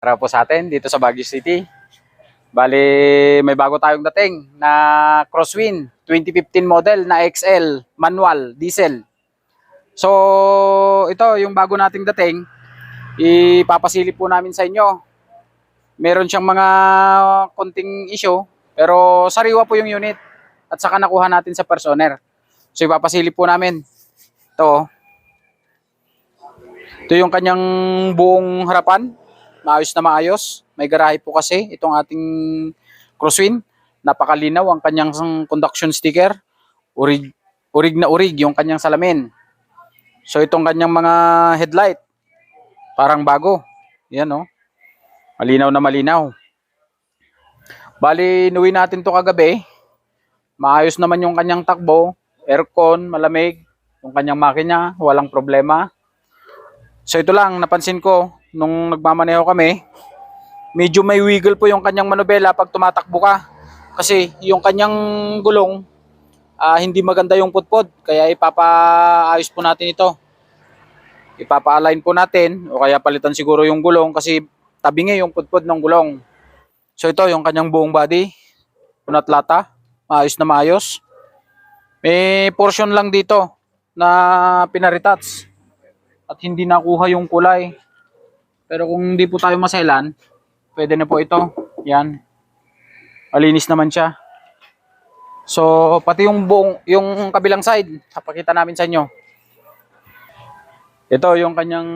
para po sa atin dito sa Baguio City. Bali, may bago tayong dating na Crosswind 2015 model na XL, manual, diesel. So, ito yung bago nating dating, ipapasilip po namin sa inyo. Meron siyang mga konting issue, pero sariwa po yung unit at saka nakuha natin sa personer. So, ipapasilip po namin. Ito yung kanyang buong harapan. Maayos na maayos. May garahe po kasi itong ating Crosswind. Napakalinaw ang kanyang conduction sticker. Urig na urig yung kanyang salamin. So itong kanyang mga headlight, parang bago. Yan o. Malinaw na malinaw. Bali, inuwi natin to kagabi. Maayos naman yung kanyang takbo. Aircon, malamig. Yung kanyang makina, walang problema. So ito lang, napansin ko, nung nagmamaneho kami, medyo may wiggle po yung kanyang manubela pag tumatakbo ka. Kasi yung kanyang gulong, hindi maganda yung putpod. Kaya ipapaayos po natin ito. Ipapa-align po natin, o kaya palitan siguro yung gulong kasi tabingi yung putpod ng gulong. So ito yung kanyang buong body, punat lata, maayos na maayos. May portion lang dito na pinaritats at hindi nakuha yung kulay. Pero kung hindi po tayo masailan, pwede na po ito. Yan. Malinis naman siya. So, pati yung kabilang side, papakita namin sa inyo. Ito yung kanyang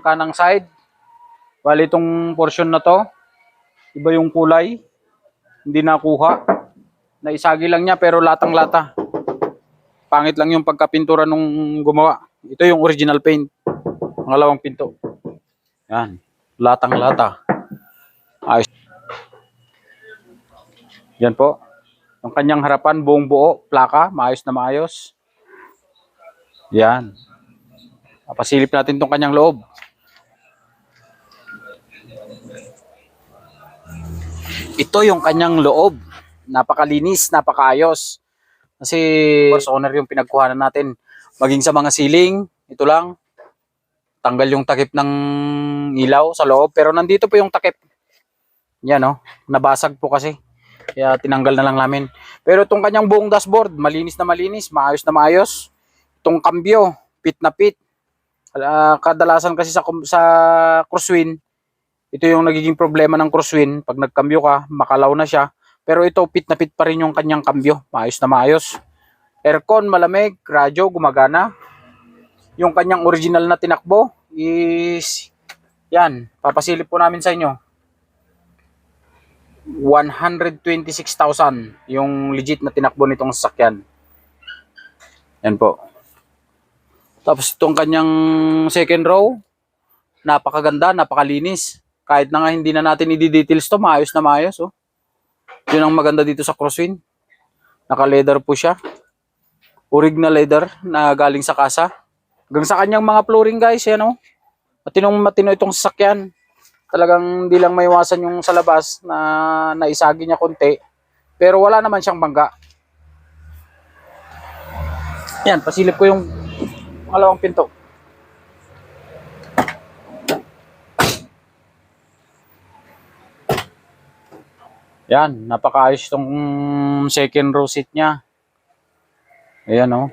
kanang side. Bali itong portion na to, iba yung kulay. Hindi nakuha. Naisagi lang niya pero latang-lata. Pangit lang yung pagkapintura nung gumawa. Ito yung original paint. Pangalawang pinto. Yan. Latang-lata. Ayos. Yan po. Yung kanyang harapan, buong buo, plaka, maayos na maayos. Yan. Papasilip natin tong kanyang loob. Ito yung kanyang loob. Napakalinis, napakaayos. Kasi first owner yung pinagkuhanan natin. Maging sa mga ceiling, ito lang. Tanggal yung takip ng ilaw sa loob. Pero nandito po yung takip. Yan o. Nabasag po kasi. Kaya tinanggal na lang namin. Pero itong kanyang buong dashboard, malinis na malinis. Maayos na maayos. Itong kambyo, pit na pit. Kadalasan kasi sa Crosswind, ito yung nagiging problema ng Crosswind. Pag nagkambyo ka, makalaw na siya. Pero ito, pit na pit pa rin yung kanyang kambyo. Maayos na maayos. Aircon, malamig. Radyo, gumagana. Yung kanyang original na tinakbo is, yan, papasilip po namin sa inyo. 126,000 yung legit na tinakbo nitong sasakyan. Yan po. Tapos itong kanyang second row, napakaganda, napakalinis. Kahit na nga hindi na natin i-details to, maayos na maayos. Oh. Yun ang maganda dito sa Crosswind. Naka-leather po siya. Urig na leather na galing sa kasa. Hanggang sa kanyang mga flooring guys, yan oh. Matino itong sasakyan. Talagang hindi lang maiwasan yung sa labas na naisagi niya konti. Pero wala naman siyang bangga. Yan, pasilip ko yung pangalawang pinto. Yan, napakaayos itong second row seat niya. Ayan o.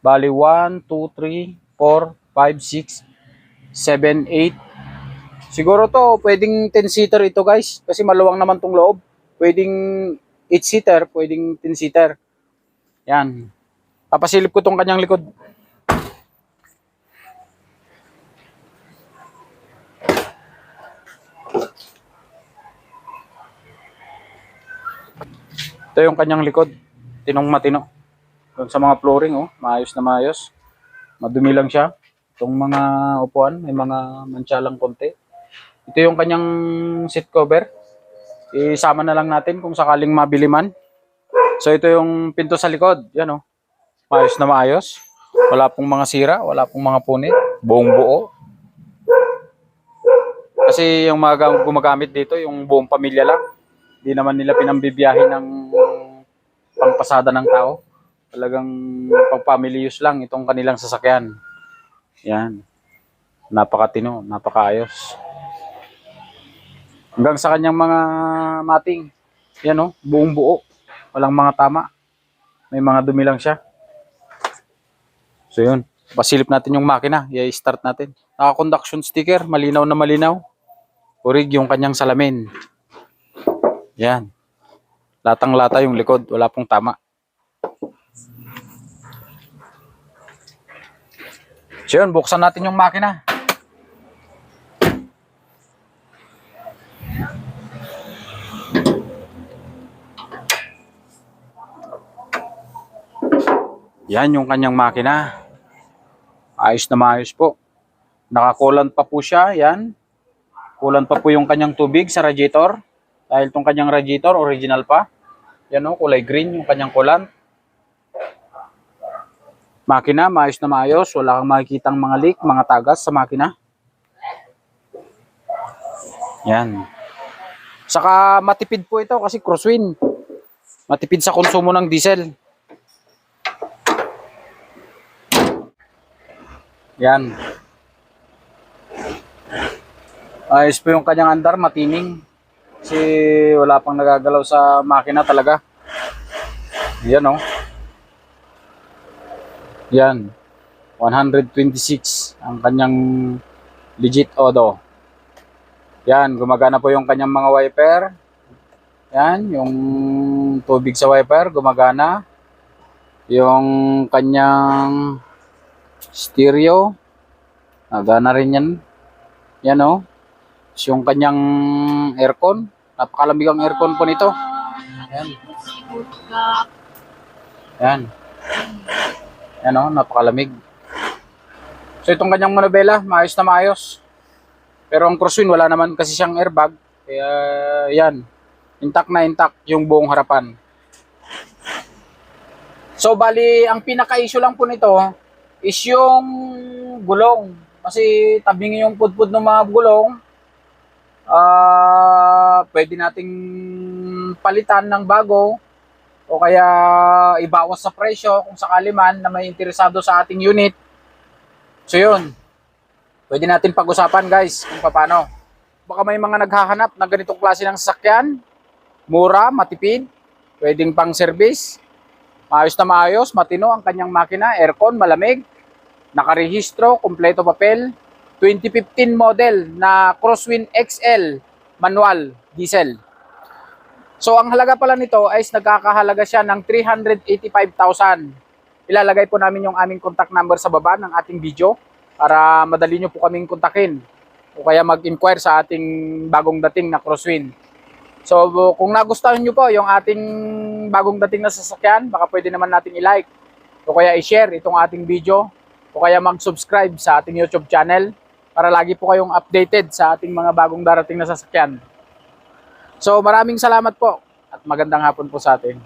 Bali 1, 2, 3, 4, 5, 6, 7, 8. Siguro to, pwedeng 10-seater ito guys. Kasi maluwang naman tong loob. Pwedeng 8-seater, pwedeng 10-seater. Yan. Papasilip ko tong kanyang likod. Ito yung kanyang likod. Tinong matino. Sa mga flooring, oh, maayos na maayos. Madumi lang siya. Itong mga upuan, may mga mantsa lang konti. Ito yung kanyang seat cover. Isama na lang natin kung sakaling mabili man. So ito yung pinto sa likod. Yan oh. Maayos na maayos. Wala pong mga sira, wala pong mga punit. Buong buo. Kasi yung mga gumagamit dito, yung buong pamilya lang. Hindi naman nila pinambibiyahin ng pangpasada ng tao. Talagang pang-family use lang itong kanilang sasakyan. Yan. Napakatino, napakaayos. Hanggang sa kanyang mga mating. Yan oh, buong buo. Walang mga tama. May mga dumi lang siya. So yun, pasilip natin yung makina. I-start natin. Naka-conduction sticker, malinaw na malinaw. Urig yung kanyang salamin. Yan. Latang-lata yung likod, wala pong tama. So yun, buksan natin yung makina. Yan yung kanyang makina. Ayos na maayos po. Nakakulant pa po siya, yan. Kulant pa po yung kanyang tubig sa radiator. Dahil tong kanyang radiator, original pa. Yan o, kulay green yung kanyang kulant. Makina, maayos na maayos. Wala kang makikitang mga leak, mga tagas sa makina. Yan. Saka matipid po ito kasi crosswind. Matipid sa konsumo ng diesel. Yan. Ayos po yung kanyang andar, matining. Kasi wala pang nagagalaw sa makina talaga. Yan o. Yan. 126 ang kanyang legit odo. Yan, gumagana po yung kanyang mga wiper. Yan, yung tubig sa wiper, gumagana. Yung kanyang stereo, nagana rin yan. Yan o. Yung kanyang aircon, napakalamig ang aircon po nito. Yan. Yan. Yan o, napakalamig. So itong kanyang manubela, maayos na maayos. Pero ang crosswind, wala naman kasi siyang airbag. Kaya yan, intact na intact yung buong harapan. So bali, ang pinaka-issue lang po nito is yung gulong. Kasi tabing yung pudpud ng mga gulong. Pwede nating palitan ng bago o kaya ibawas sa presyo kung sakali man na may interesado sa ating unit. So yun, pwede natin pag-usapan guys kung paano. Baka may mga naghahanap na ganitong klase ng sasakyan, mura, matipid, pwedeng pang service. Maayos na maayos, matino ang kanyang makina, aircon, malamig, nakarehistro, kompleto papel, 2015 model na Crosswind XL manual diesel. So ang halaga pala nito ay nagkakahalaga siya ng 385,000. Ilalagay po namin yung aming contact number sa baba ng ating video para madali nyo po kaming kontakin o kaya mag-inquire sa ating bagong dating na Crosswind. So kung nagustuhan nyo po yung ating bagong dating na sasakyan, baka pwede naman natin i-like o kaya i-share itong ating video o kaya mag-subscribe sa ating YouTube channel para lagi po kayong updated sa ating mga bagong darating na sasakyan. So maraming salamat po at magandang hapon po sa atin.